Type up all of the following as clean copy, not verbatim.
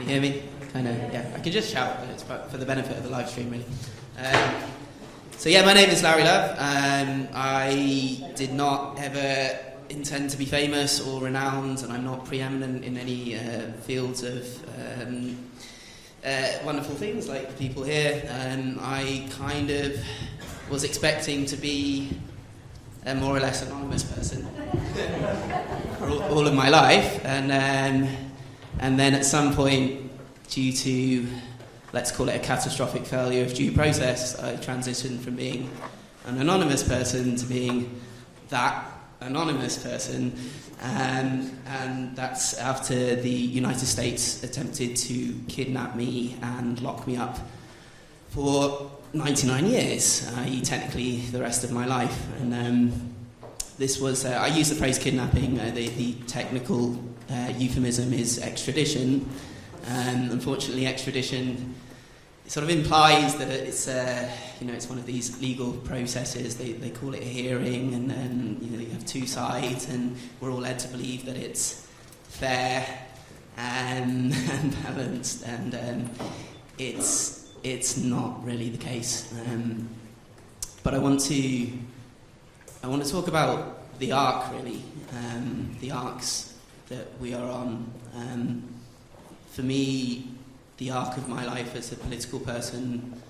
Can you hear me? Kind of, yeah. I can just shout, but it's for the benefit of the live stream, really. So yeah, my name is Lauri Love. I did not ever intend to be famous or renowned, and I'm not preeminent in any fields of wonderful things like the people here. I kind of was expecting to be a more or less anonymous person for all of my life, and then at some point, due to, let's call it a catastrophic failure of due process, I transitioned from being an anonymous person to being that anonymous person, and that's after the United States attempted to kidnap me and lock me up for 99 years, i.e. technically the rest of my life. And this was, I use the phrase kidnapping, the technical euphemism is extradition. Unfortunately, extradition sort of implies that it's it's one of these legal processes. They call it a hearing, and then you have two sides, and we're all led to believe that it's fair and balanced, and it's not really the case. But I want to talk about the arc, really, the arcs that we are on. For me, the arc of my life as a political person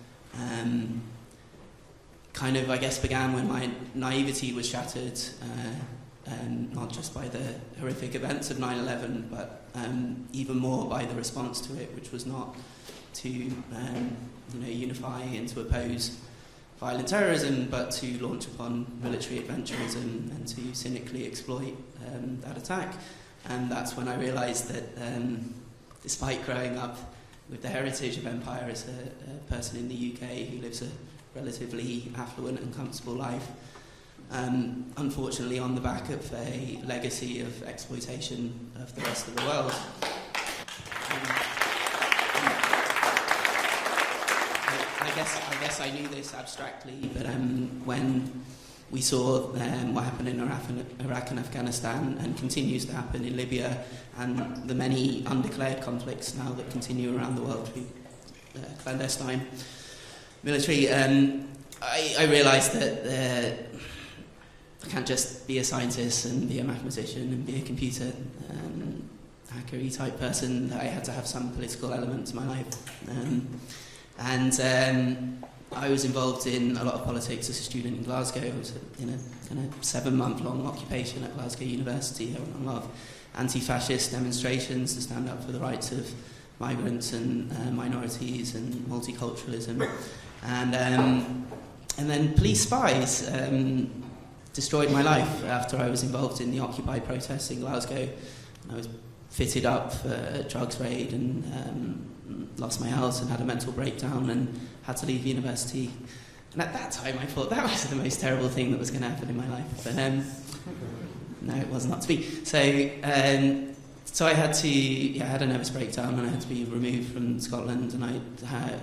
kind of, I guess, began when my naivety was shattered, not just by the horrific events of 9/11, but even more by the response to it, which was not to unify and to oppose violent terrorism, but to launch upon military adventurism and to cynically exploit that attack. And that's when I realised that despite growing up with the heritage of empire as a person in the UK who lives a relatively affluent and comfortable life, unfortunately on the back of a legacy of exploitation of the rest of the world. I guess I knew this abstractly, but when we saw what happened in Iraq and Afghanistan, and continues to happen in Libya, and the many undeclared conflicts now that continue around the world through clandestine military, I realised that I can't just be a scientist and be a mathematician and be a computer hackery type person, that I had to have some political element to my life. I was involved in a lot of politics as a student in Glasgow. I was in a kind of 7-month-long occupation at Glasgow University. I went on a lot of anti-fascist demonstrations to stand up for the rights of migrants and minorities and multiculturalism. And then police spies destroyed my life after I was involved in the Occupy protests in Glasgow. I was fitted up for a drugs raid and lost my house and had a mental breakdown and had to leave university. And at that time I thought that was the most terrible thing that was going to happen in my life. But no, it was not to be. So I had to, I had a nervous breakdown and I had to be removed from Scotland, and I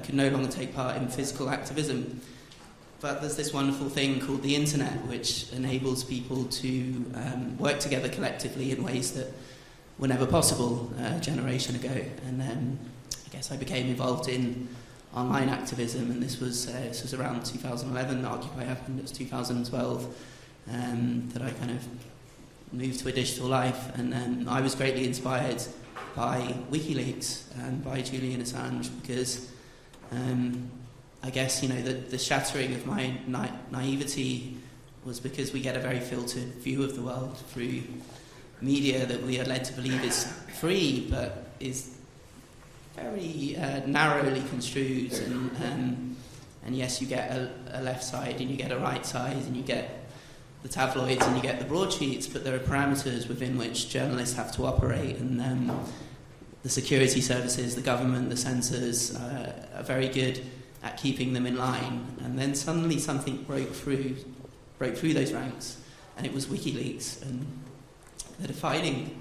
could no longer take part in physical activism. But there's this wonderful thing called the internet, which enables people to work together collectively in ways that were never possible a generation ago. And I guess I became involved in online activism, and this was around 2011 that Occupy happened. It was 2012 that I kind of moved to a digital life, and I was greatly inspired by WikiLeaks and by Julian Assange, because I guess the shattering of my naivety was because we get a very filtered view of the world through media that we are led to believe is free, but is very narrowly construed, and yes, you get a left side and you get a right side and you get the tabloids and you get the broadsheets, but there are parameters within which journalists have to operate, and the security services, the government, the censors are very good at keeping them in line. And then suddenly something broke through those ranks, and it was WikiLeaks, and the defining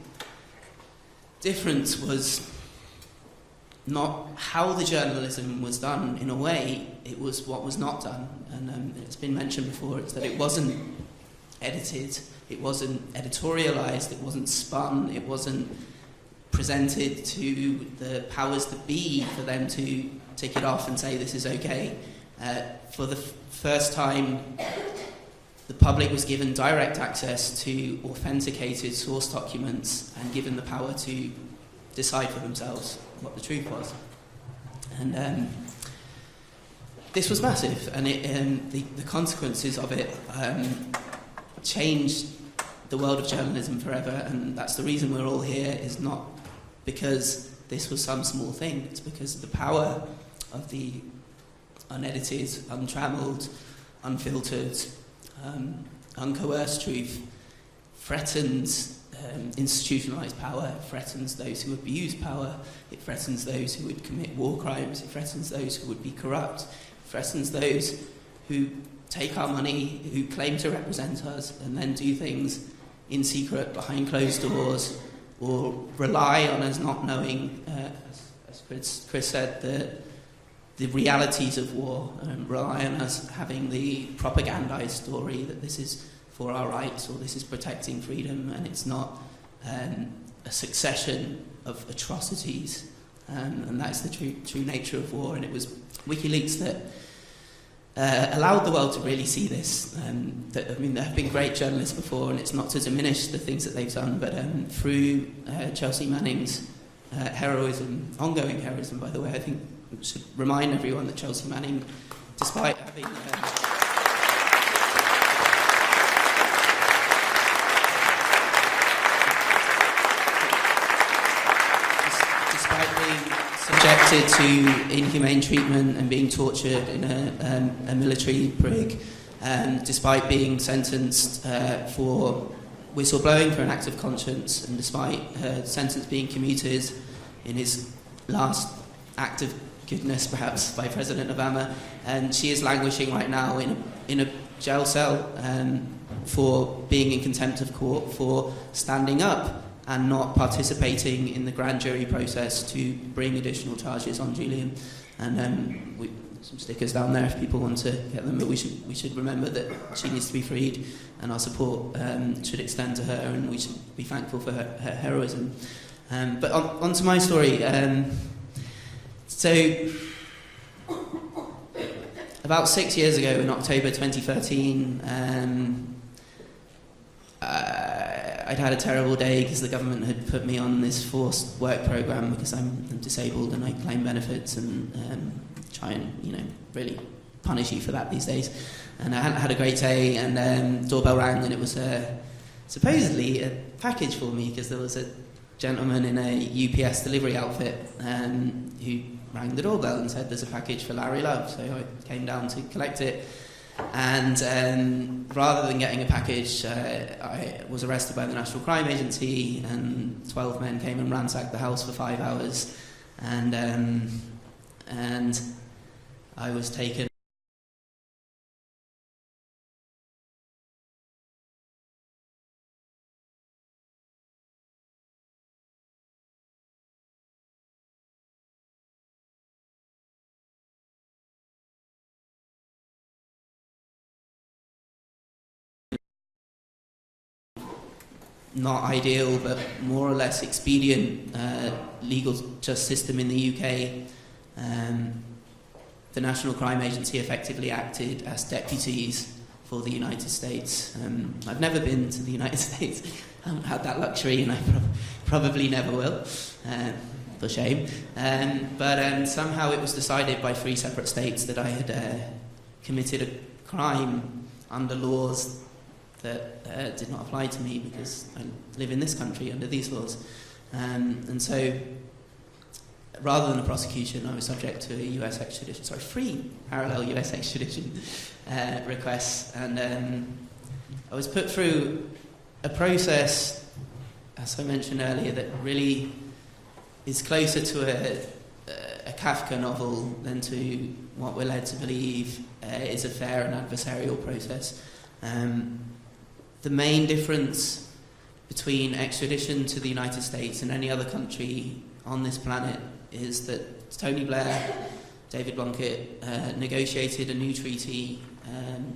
difference was not how the journalism was done. In a way, it was what was not done. And it's been mentioned before, it's that it wasn't edited, it wasn't editorialized, it wasn't spun, it wasn't presented to the powers that be for them to tick it off and say this is okay. For the first time, the public was given direct access to authenticated source documents and given the power to decide for themselves what the truth was. And this was massive, and the consequences of it changed the world of journalism forever, and that's the reason we're all here, is not because this was some small thing, it's because of the power of the unedited, untrammeled, unfiltered, uncoerced truth threatens institutionalized power, it threatens those who abuse power, it threatens those who would commit war crimes, it threatens those who would be corrupt, it threatens those who take our money, who claim to represent us, and then do things in secret behind closed doors, or rely on us not knowing, as Chris said, the realities of war, rely on us having the propagandized story that this is for our rights or this is protecting freedom, and it's not a succession of atrocities, and that's the true nature of war. And it was WikiLeaks that allowed the world to really see this. There have been great journalists before, and it's not to diminish the things that they've done, but through Chelsea Manning's heroism, ongoing heroism, by the way, I think we should remind everyone that Chelsea Manning, despite having subjected to inhumane treatment and being tortured in a military brig, despite being sentenced for whistleblowing for an act of conscience, and despite her sentence being commuted in his last act of goodness, perhaps, by President Obama, and she is languishing right now in a jail cell for being in contempt of court for standing up and not participating in the grand jury process to bring additional charges on Julian. And some stickers down there if people want to get them, but we should remember that she needs to be freed, and our support should extend to her, and we should be thankful for her heroism. But on to my story. So, about 6 years ago, in October 2013, I'd had a terrible day because the government had put me on this forced work program because I'm disabled and I claim benefits, and try and really punish you for that these days. And I hadn't had a great day, and doorbell rang, and it was supposedly a package for me, because there was a gentleman in a UPS delivery outfit who rang the doorbell and said there's a package for Lauri Love. So I came down to collect it, and rather than getting a package, I was arrested by the National Crime Agency, and 12 men came and ransacked the house for 5 hours, and I was taken. Not ideal, but more or less expedient legal justice system in the UK. The National Crime Agency effectively acted as deputies for the United States. I've never been to the United States. I haven't had that luxury, and I probably never will, for shame. But somehow it was decided by 3 separate states that I had committed a crime under laws that did not apply to me, because I live in this country under these laws. And so, rather than a prosecution, I was subject to a US extradition, 3 parallel US extradition requests. And I was put through a process, as I mentioned earlier, that really is closer to a Kafka novel than to what we're led to believe is a fair and adversarial process. The main difference between extradition to the United States and any other country on this planet is that Tony Blair, David Blunkett, negotiated a new treaty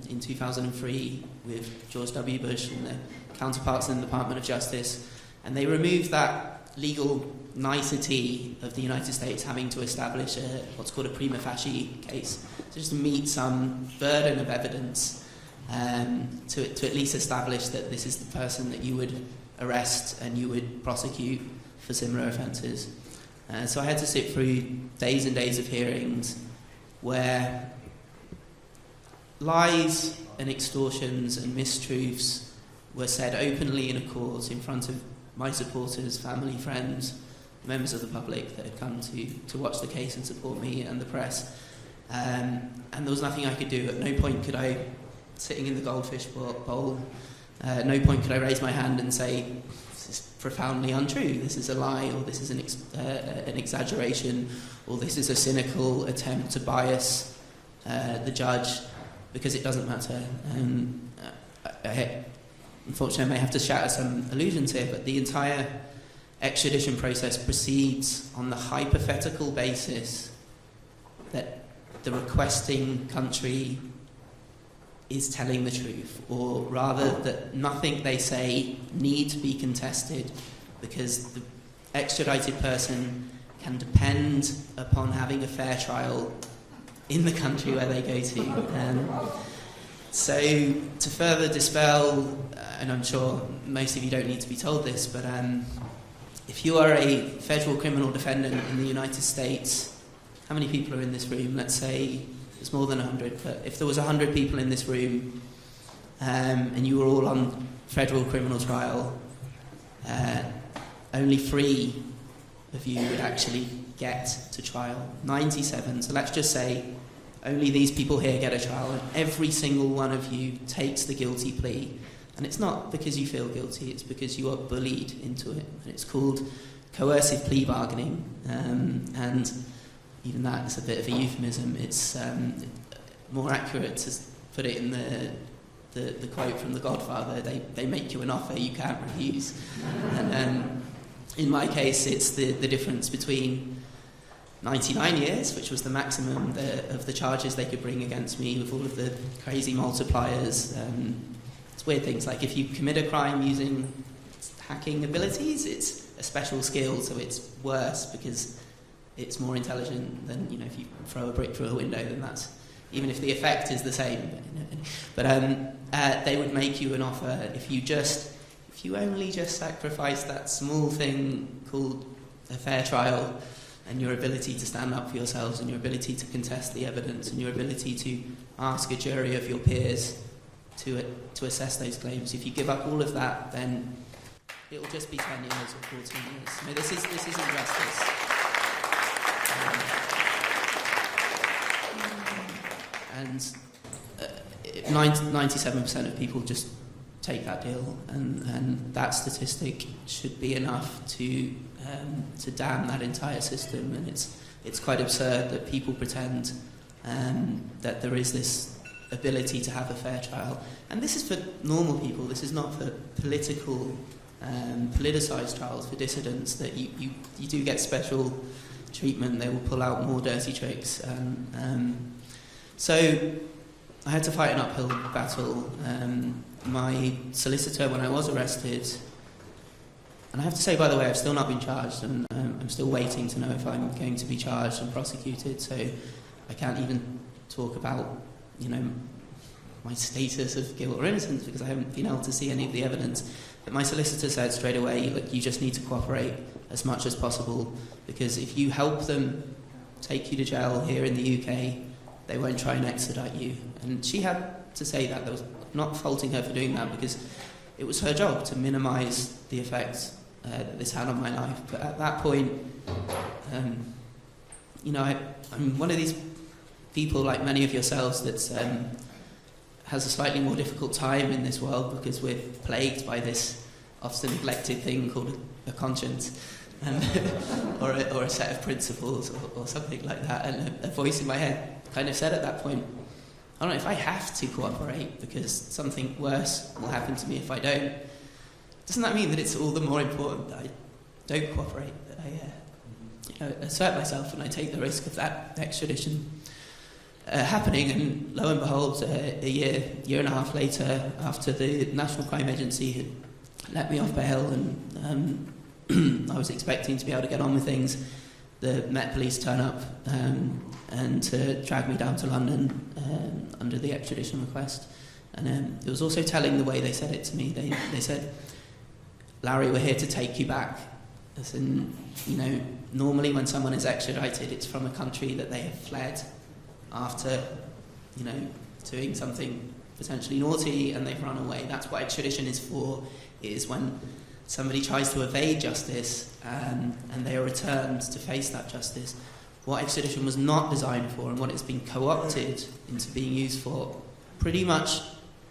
in 2003 with George W. Bush and their counterparts in the Department of Justice, and they removed that legal nicety of the United States having to establish what's called a prima facie case, so just to meet some burden of evidence to at least establish that this is the person that you would arrest and you would prosecute for similar offences. So I had to sit through days and days of hearings where lies and extortions and mistruths were said openly in a court in front of my supporters, family, friends, members of the public that had come to watch the case and support me and the press. And there was nothing I could do. At no point could I, sitting in the goldfish bowl, at no point could I raise my hand and say, this is profoundly untrue, this is a lie, or this is an exaggeration, or this is a cynical attempt to bias the judge, because it doesn't matter. Unfortunately, I may have to shatter some illusions here, but the entire extradition process proceeds on the hypothetical basis that the requesting country is telling the truth, or rather that nothing they say need to be contested, because the extradited person can depend upon having a fair trial in the country where they go to. So to further dispel, and I'm sure most of you don't need to be told this, but if you are a federal criminal defendant in the United States, how many people are in this room? Let's say it's more than 100, but if there was 100 people in this room and you were all on federal criminal trial, only 3 of you would actually get to trial. 97, so let's just say only these people here get a trial, and every single one of you takes the guilty plea. And it's not because you feel guilty, it's because you are bullied into it. And it's called coercive plea bargaining. And even that is a bit of a euphemism. It's more accurate to put it in the quote from The Godfather, they make you an offer you can't refuse. And in my case, it's the difference between 99 years, which was the maximum of the charges they could bring against me, with all of the crazy multipliers. It's weird things, like if you commit a crime using hacking abilities, it's a special skill, so it's worse because it's more intelligent than, if you throw a brick through a window, then that's, even if the effect is the same. But they would make you an offer if you only just sacrifice that small thing called a fair trial, and your ability to stand up for yourselves, and your ability to contest the evidence, and your ability to ask a jury of your peers to assess those claims. If you give up all of that, then it will just be 10 years or 14 years. This isn't justice. And 97% of people just take that deal, and that statistic should be enough to damn that entire system. And it's quite absurd that people pretend that there is this ability to have a fair trial. And this is for normal people. This is not for political, politicised trials, for dissidents, that you do get special treatment. They will pull out more dirty tricks. So I had to fight an uphill battle. My solicitor, when I was arrested, and I have to say, by the way, I've still not been charged, and I'm still waiting to know if I'm going to be charged and prosecuted, so I can't even talk about, my status of guilt or innocence, because I haven't been able to see any of the evidence. But my solicitor said straight away, look, you just need to cooperate as much as possible, because if you help them take you to jail here in the UK, they won't try and extradite you. And she had to say that. There was not faulting her for doing that, because it was her job to minimise the effects that this had on my life. But at that point, I'm one of these people, like many of yourselves, that has a slightly more difficult time in this world, because we're plagued by this often neglected thing called a conscience, or a set of principles, or something like that. And a voice in my head kind of said at that point, I don't know if I have to cooperate because something worse will happen to me if I don't. Doesn't that mean that it's all the more important that I don't cooperate, that I assert myself and I take the risk of that extradition happening? And lo and behold, a year and a half later, after the National Crime Agency had let me off bail, and I was expecting to be able to get on with things. The Met Police turn up and to drag me down to London under the extradition request. And it was also telling the way they said it to me. They said, "Lauri, we're here to take you back." As in, normally when someone is extradited, it's from a country that they have fled after, doing something potentially naughty and they've run away. That's what extradition is for, is when somebody tries to evade justice and they are returned to face that justice. What extradition was not designed for, and what it's been co-opted into being used for, pretty much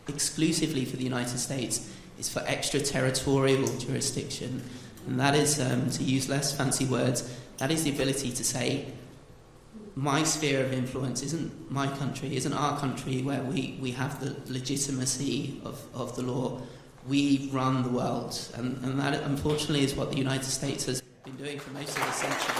exclusively for the United States, is for extraterritorial jurisdiction. And that is, to use less fancy words, that is the ability to say, my sphere of influence isn't my country, isn't our country where we have the legitimacy of the law. We run the world. And that, unfortunately, is what the United States has been doing for most of the century.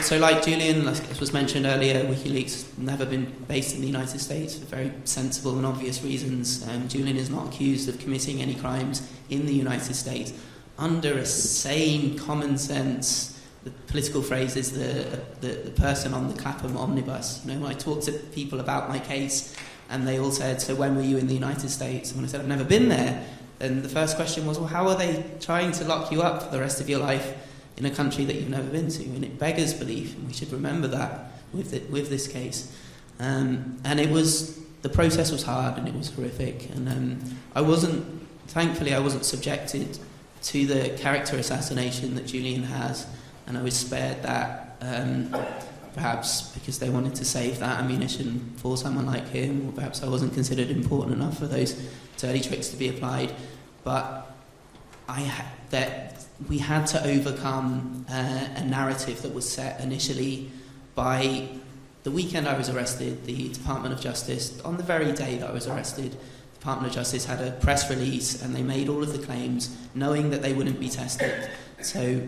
So like Julian, as was mentioned earlier, WikiLeaks has never been based in the United States for very sensible and obvious reasons. Julian is not accused of committing any crimes in the United States. Under a sane, common sense, the political phrase is the person on the Clapham omnibus. When I talked to people about my case, and they all said, "So when were you in the United States?" And when I said, "I've never been there," then the first question was, "Well, how are they trying to lock you up for the rest of your life in a country that you've never been to?" And it beggars belief, and we should remember that with this case. And the process was hard and it was horrific. And thankfully I wasn't subjected to the character assassination that Julian has, and I was spared that, perhaps because they wanted to save that ammunition for someone like him, or perhaps I wasn't considered important enough for those dirty tricks to be applied. But we had to overcome a narrative that was set initially by the weekend I was arrested. The Department of Justice, on the very day that I was arrested, the Department of Justice had a press release and they made all of the claims knowing that they wouldn't be tested. So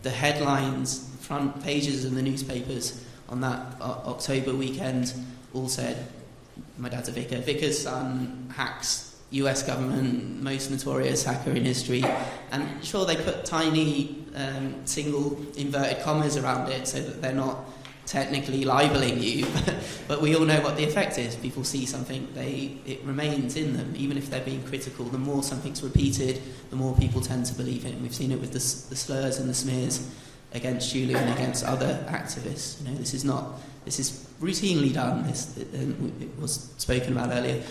the headlines, front pages in the newspapers on that October weekend all said, "My dad's a vicar. Vicar's son hacks US government, most notorious hacker in history." And sure, they put tiny single inverted commas around it so that they're not technically libeling you, but we all know what the effect is. People see something, it remains in them, even if they're being critical. The more something's repeated, the more people tend to believe it. And we've seen it with the slurs and the smears against Julian and against other activists. This is routinely done. It was spoken about earlier.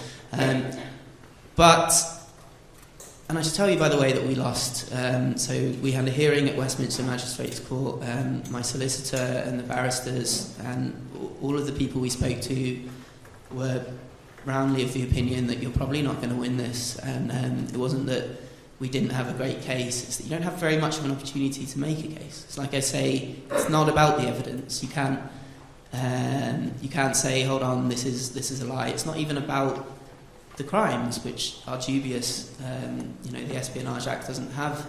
And I should tell you, by the way, that we lost. So we had a hearing at Westminster Magistrates Court. My solicitor and the barristers and all of the people we spoke to were roundly of the opinion that you're probably not going to win this. And it wasn't that we didn't have a great case. It's that you don't have very much of an opportunity to make a case. It's like I say, it's not about the evidence. You can't say, "Hold on, this is a lie." It's not even about the crimes, which are dubious. The Espionage Act doesn't have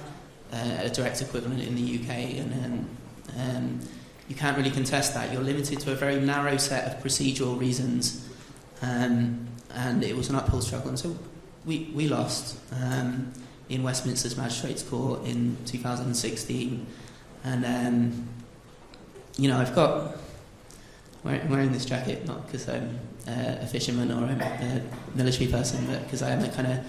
a direct equivalent in the UK, and you can't really contest that. You're limited to a very narrow set of procedural reasons, and it was an uphill struggle. And so we lost in Westminster's Magistrates Court in 2016, and I've got. I'm wearing this jacket not because I'm a fisherman or a military person, but because I am a kind of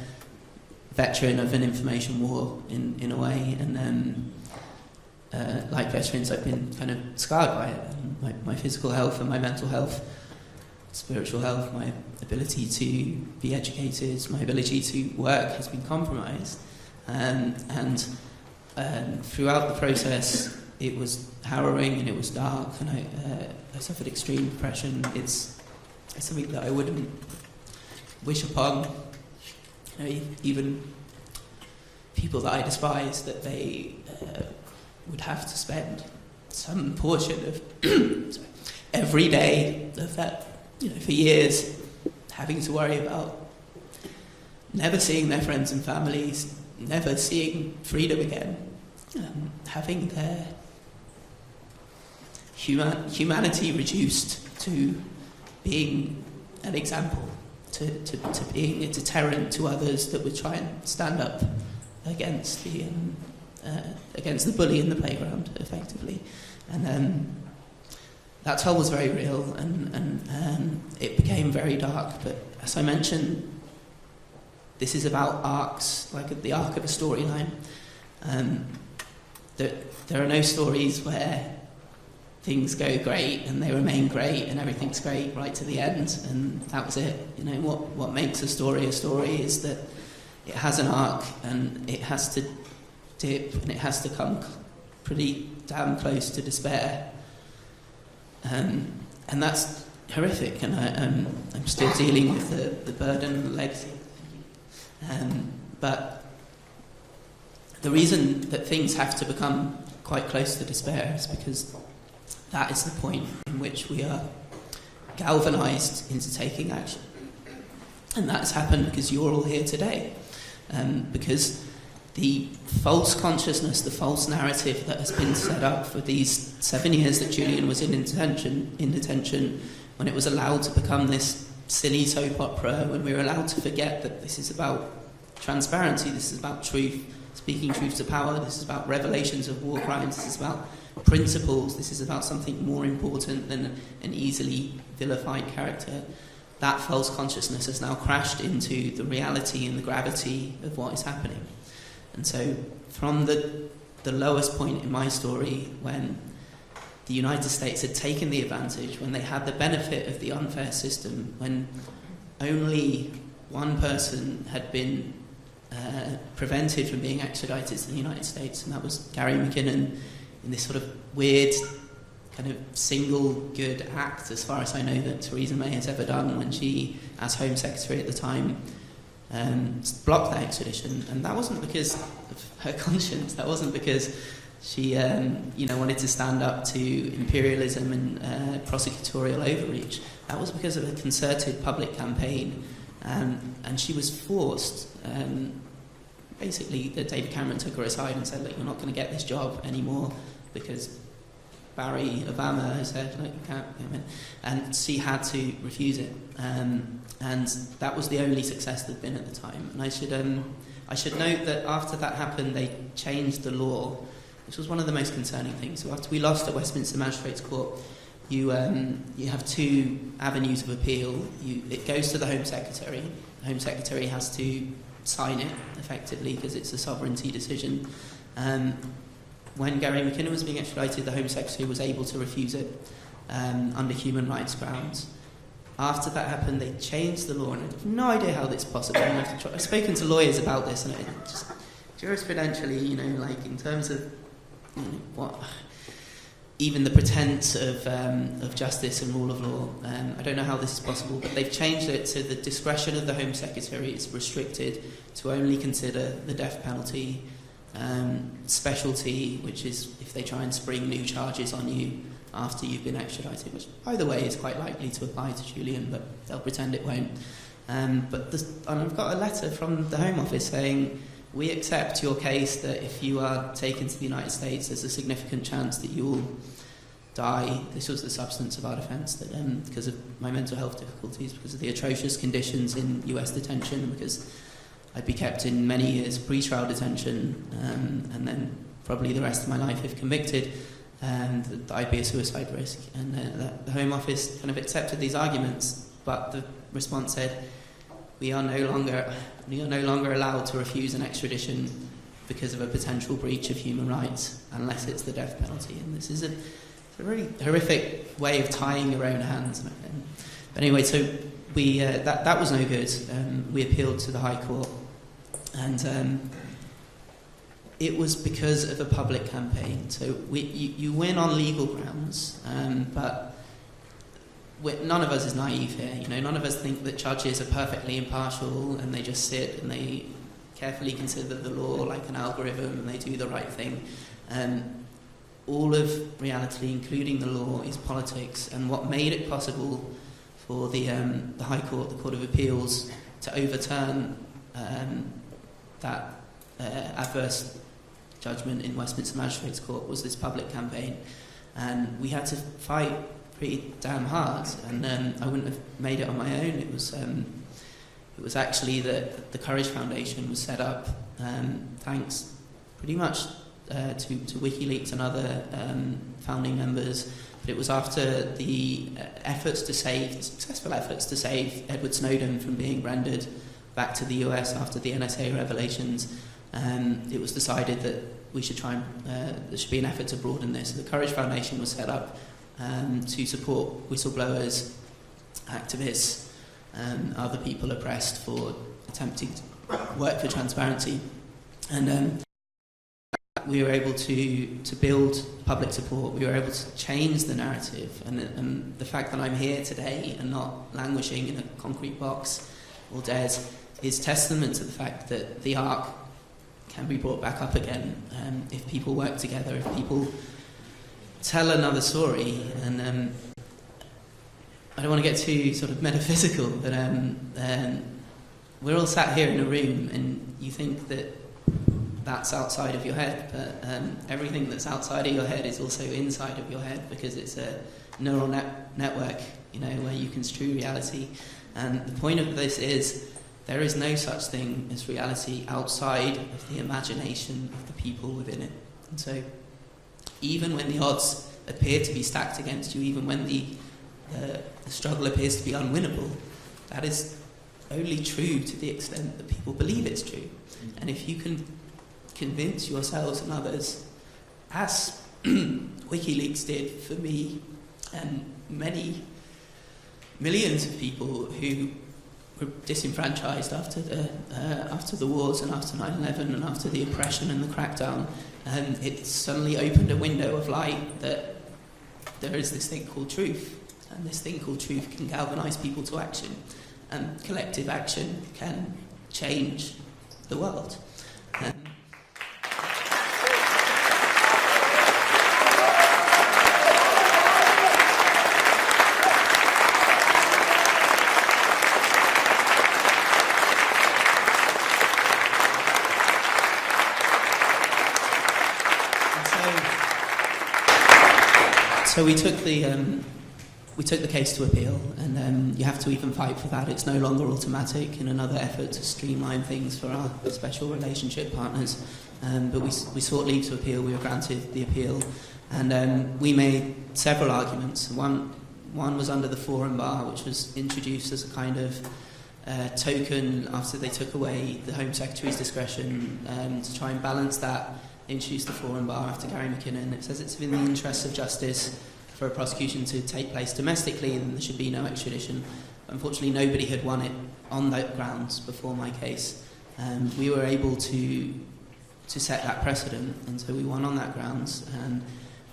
veteran of an information war in a way, and like veterans, I've been kind of scarred by it. My physical health and my mental health, spiritual health, my ability to be educated, my ability to work has been compromised, and throughout the process, it was harrowing and it was dark, and I suffered extreme depression. It's something that I wouldn't wish upon even people that I despise, that they would have to spend some portion of every day of that, for years, having to worry about never seeing their friends and families, never seeing freedom again, having their humanity reduced to being an example, to being a deterrent to others that would try and stand up against the bully in the playground, effectively. And that toll was very real, and it became very dark. But as I mentioned, this is about arcs, like the arc of a storyline. There are no stories where things go great and they remain great and everything's great right to the end, and that was it. You know, what makes a story is that it has an arc, and it has to dip, and it has to come pretty damn close to despair. And that's horrific, and I'm still dealing with the burden and the legacy. But the reason that things have to become quite close to despair is because that is the point in which we are galvanised into taking action. And that's happened because you're all here today. Because the false consciousness, the false narrative that has been set up for these 7 years that Julian was in detention, when it was allowed to become this silly soap opera, when we were allowed to forget that this is about transparency, this is about truth, speaking truth to power, this is about revelations of war crimes, this is about principles, this is about something more important than an easily vilified character. That false consciousness has now crashed into the reality and the gravity of what is happening. And so from the lowest point in my story, when the United States had taken the advantage, when they had the benefit of the unfair system, when only one person had been prevented from being extradited to the United States, and that was Gary McKinnon, in this sort of weird kind of single good act, as far as I know, that Theresa May has ever done when she, as Home Secretary at the time, blocked that extradition. And that wasn't because of her conscience, that wasn't because she wanted to stand up to imperialism and prosecutorial overreach. That was because of a concerted public campaign, and she was forced. Basically, David Cameron took her aside and said, "Look, you're not going to get this job anymore because Barry Obama has said, like, you can't come in." And she had to refuse it. And that was the only success there'd been at the time. And I should note that after that happened, they changed the law, which was one of the most concerning things. So after we lost at Westminster Magistrates Court, you have two avenues of appeal. It goes to the Home Secretary. The Home Secretary has to sign it, effectively, because it's a sovereignty decision. When Gary McKinnon was being extradited, the Home Secretary was able to refuse it under human rights grounds. After that happened, they changed the law, and I have no idea how that's possible. I've spoken to lawyers about this, and just jurisprudentially, like in terms of what even the pretense of justice and rule of law, I don't know how this is possible, but they've changed it so the discretion of the Home Secretary is restricted to only consider the death penalty, specialty, which is if they try and spring new charges on you after you've been extradited, which, by the way, is quite likely to apply to Julian, but they'll pretend it won't. And I've got a letter from the Home Office saying, "We accept your case that if you are taken to the United States, there's a significant chance that you will die." This was the substance of our defence, that because of my mental health difficulties, because of the atrocious conditions in US detention, because I'd be kept in many years pre-trial detention, and then probably the rest of my life if convicted, and that I'd be a suicide risk. And the Home Office kind of accepted these arguments, but the response said, we are no longer allowed to refuse an extradition because of a potential breach of human rights unless it's the death penalty. And this is a really horrific way of tying your own hands. But anyway, so we that was no good. We appealed to the High Court, and it was because of a public campaign. So you win on legal grounds, but none of us is naive here. None of us think that judges are perfectly impartial and they just sit and they carefully consider the law like an algorithm and they do the right thing. All of reality, including the law, is politics. And what made it possible for the High Court, the Court of Appeals, to overturn that adverse judgment in Westminster Magistrates Court was this public campaign. And we had to fight pretty damn hard, and I wouldn't have made it on my own. It was actually that the Courage Foundation was set up thanks pretty much to WikiLeaks and other founding members. But it was after the successful efforts to save Edward Snowden from being rendered back to the US after the NSA revelations. It was decided that we should try and there should be an effort to broaden this. So the Courage Foundation was set up to support whistleblowers, activists, other people oppressed for attempting to work for transparency. And we were able to build public support. We were able to change the narrative. And the fact that I'm here today and not languishing in a concrete box or dead is testament to the fact that the arc can be brought back up again if people work together, if people tell another story. And I don't want to get too sort of metaphysical, but we're all sat here in a room and you think that that's outside of your head, but everything that's outside of your head is also inside of your head, because it's a neural network, where you construe reality. And the point of this is there is no such thing as reality outside of the imagination of the people within it. And so even when the odds appear to be stacked against you, even when the struggle appears to be unwinnable, that is only true to the extent that people believe it's true. And if you can convince yourselves and others, as WikiLeaks did for me and many millions of people who were disenfranchised after the wars and after 9/11 and after the oppression and the crackdown, it suddenly opened a window of light that there is this thing called truth, and this thing called truth can galvanise people to action, and collective action can change the world. So we took the case to appeal, and you have to even fight for that. It's no longer automatic in another effort to streamline things for our special relationship partners. But we sought leave to appeal. We were granted the appeal, and we made several arguments. One was under the forum bar, which was introduced as a kind of token after they took away the Home Secretary's discretion to try and balance that. Introduced the forum bar after Gary McKinnon. It says it's in the interests of justice for a prosecution to take place domestically and there should be no extradition. Unfortunately, nobody had won it on that grounds before my case. We were able to set that precedent, and so we won on that grounds. And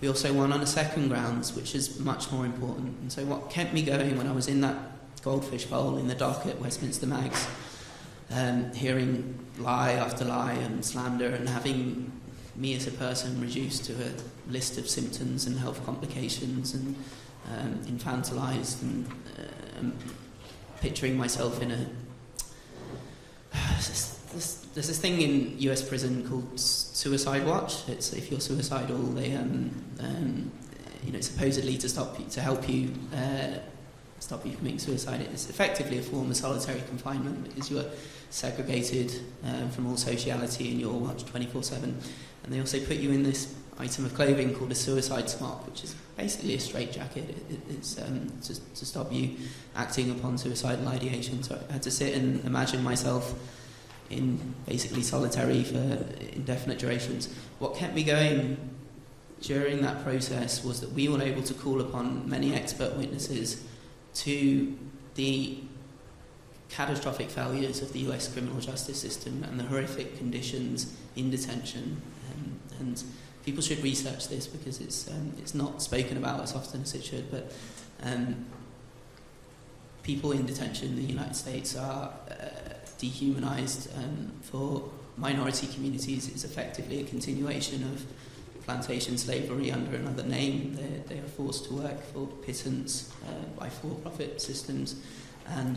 we also won on a second grounds, which is much more important. And so what kept me going when I was in that goldfish bowl in the dock at Westminster Mags, hearing lie after lie and slander, and having me as a person reduced to a list of symptoms and health complications, and infantilized, and picturing myself in a... There's this thing in US prison called Suicide Watch. It's if you're suicidal, they supposedly to help you stop you committing suicide. It's effectively a form of solitary confinement because you are segregated from all sociality and you're watched 24/7. And they also put you in this item of clothing called a suicide smock, which is basically a straitjacket. It's to stop you acting upon suicidal ideation. So I had to sit and imagine myself in basically solitary for indefinite durations. What kept me going during that process was that we were able to call upon many expert witnesses to the catastrophic failures of the US criminal justice system and the horrific conditions in detention. And people should research this because it's not spoken about as often as it should. But people in detention in the United States are dehumanized. For minority communities, it's effectively a continuation of plantation slavery under another name. They are forced to work for pittance by for-profit systems, and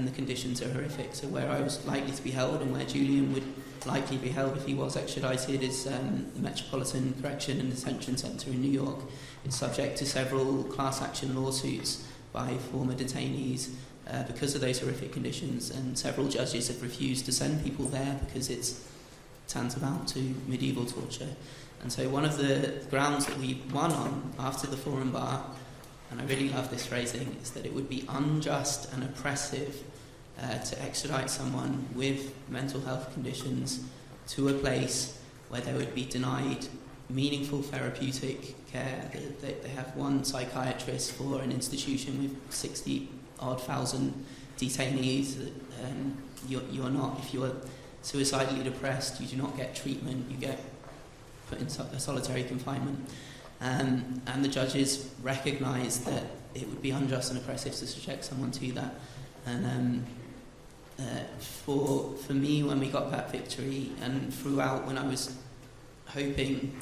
the conditions are horrific. So where I was likely to be held and where Julian would likely be held if he was extradited is the Metropolitan Correction and Detention Centre in New York. It's subject to several class action lawsuits by former detainees because of those horrific conditions, and several judges have refused to send people there because it's tantamount to medieval torture. And so one of the grounds that we won on after the forum bar, and I really love this phrasing, is that it would be unjust and oppressive to extradite someone with mental health conditions to a place where they would be denied meaningful therapeutic care. They have one psychiatrist for an institution with 60-odd thousand detainees. You're not, if you're suicidally depressed, you do not get treatment, you get put in a solitary confinement. And the judges recognised that it would be unjust and oppressive to subject someone to that. And for me, when we got that victory, and throughout when I was hoping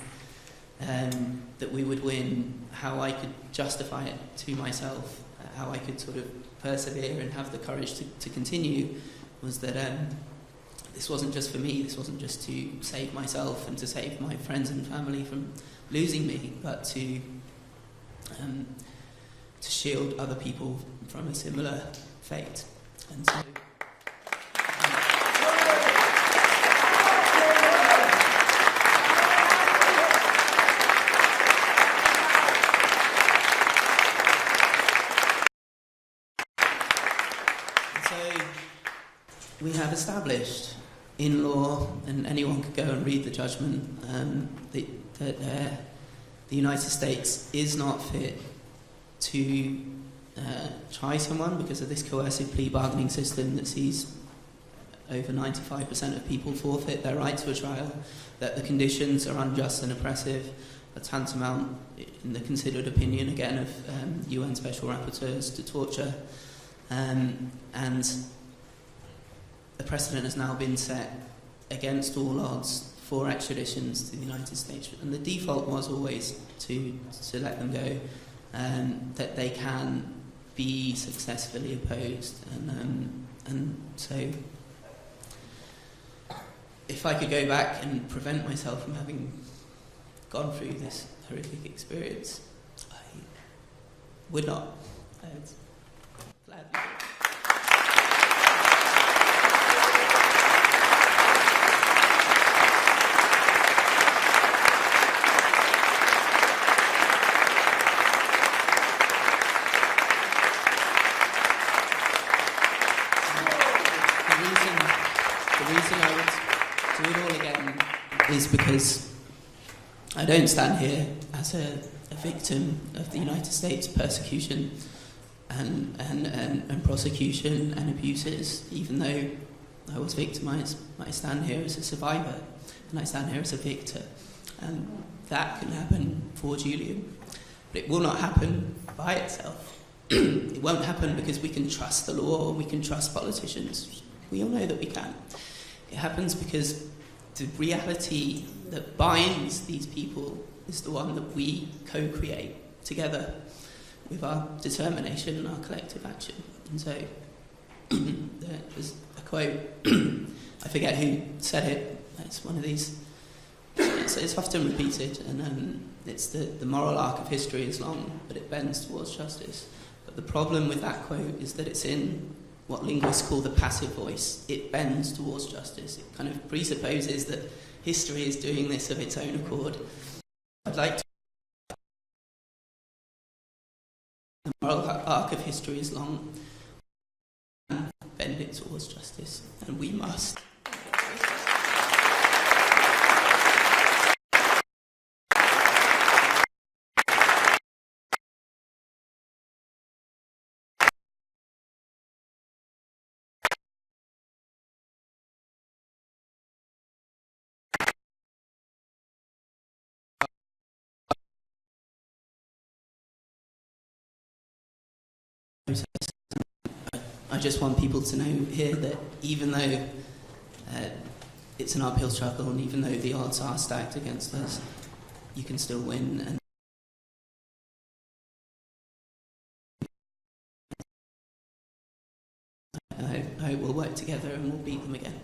that we would win, how I could justify it to myself, how I could sort of persevere and have the courage to continue, was that this wasn't just for me, this wasn't just to save myself and to save my friends and family from losing me, but to shield other people from a similar fate. And so we have established in law, and anyone could go and read the judgment, that the United States is not fit to try someone because of this coercive plea bargaining system that sees over 95% of people forfeit their right to a trial, that the conditions are unjust and oppressive, a tantamount, in the considered opinion, again, of UN Special Rapporteurs, to torture, and the precedent has now been set against all odds for extraditions to the United States, and the default was always to let them go, that they can be successfully opposed, and so if I could go back and prevent myself from having gone through this horrific experience, I would not. I'd gladly. Is because I don't stand here as a victim of the United States persecution and prosecution and abuses, even though I was victimised. I stand here as a survivor, and I stand here as a victor, and that can happen for Julian, but it will not happen by itself. It won't happen because we can trust the law, we can trust politicians. We all know that we can. It happens because the reality that binds these people is the one that we co-create together with our determination and our collective action. And so there's a quote, I forget who said it, it's one of these, it's often repeated, and it's the moral arc of history is long, but it bends towards justice. But the problem with that quote is that it's in what linguists call the passive voice. It bends towards justice. It kind of presupposes that history is doing this of its own accord. I'd like to... The moral arc of history is long, and bend it towards justice, and we must. I just want people to know here that even though it's an uphill struggle, and even though the odds are stacked against us, you can still win. And I hope we'll work together and we'll beat them again.